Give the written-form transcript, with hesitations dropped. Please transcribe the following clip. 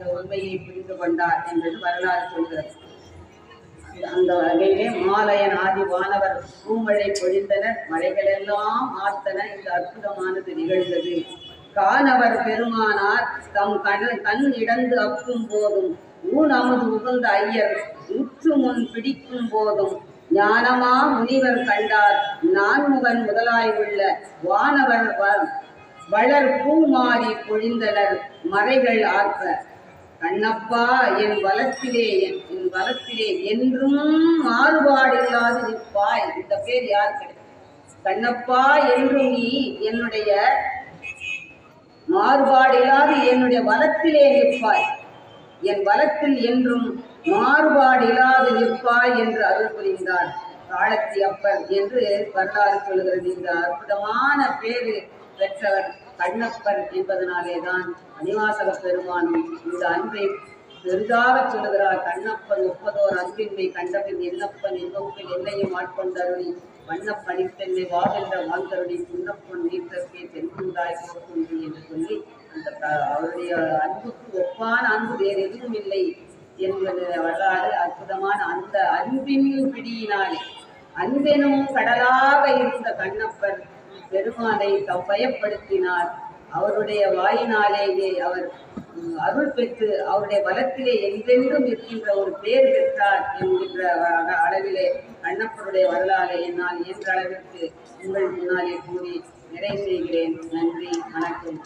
இந்த உண்மையை புரிந்து கொண்டார் என்பது வரலாறு சொல்கிறது. அந்த வகையிலே மாலையன் ஆதி வானவர் பூமழை பொழிந்தனர், மழைகளெல்லாம் ஆர்த்தன. இந்த அற்புதமானது நிகழ்ந்தது. கானவர் பெருமானார் தம் கண் இடந்து அப்பும் போதும் ஊன் அமுது உகந்த ஐயர் உற்று முன் பிடிக்கும் போதும் ஞானமா முனிவர் கண்டார் நான்முகன் முதலாய் உள்ள வானவர் வளர் பூமாறி பொழிந்தனர் மறைகள் ஆர்ப்ப. கண்ணப்பா என் வளத்திலே என்றும் மாறுபாடில்லாது நிற்பாய். இந்த பேர் யார் கிடைக்கும்? கண்ணப்பா என்றும் நீ என்னுடைய மாறுபாடில்லாது என்னுடைய வளத்திலே நிற்பாய், என் வளத்தில் என்றும் மாறுபாடில்லாது நிற்பாய் என்று அருள் புரிந்தார் காலத்தி அப்பர் என்று வரலாறு சொல்கிறது. இந்த அற்புதமான பேரு பெற்றவர் கண்ணப்பர் என்பதனாலேதான் மணிவாசக பெருமானும் இந்த அன்பை பெரிதாக சொல்லுகிறார். கண்ணப்பன் ஒப்பதோர் அன்பின்மை கண்டபின் என்னப்பன் என்னொப்பில் எல்லையும் ஆட்கொண்டருளி வண்ணப்பணித்தென்னை வாவென்ற வாழ்ந்தருளி புன்னப்பொன் நீக்கே தென்குந்தாய் போக்குன்றி என்று சொல்லி அந்த அவருடைய அன்புக்கு ஒப்பான அன்பு வேறு எதுவும் இல்லை என்பது வரலாறு. அற்புதமான அந்த அன்பின் பிடியினாலே அன்பெனும் கடலாக இருந்த கண்ணப்பர் பெருமானை பயப்படுத்தினார். அவருடைய வாயினாலேயே அவர் அருள் பெற்று அவருடைய வளத்திலே என்றென்றும் இருக்கின்ற ஒரு பேர் பெற்றார் என்கின்ற அளவிலே கண்ணப்பருடைய வரலாறு என்னால் இயன்ற அளவிற்கு உங்கள் முன்னாலே கூறி நிறைவு செய்கிறேன். நன்றி, வணக்கம்.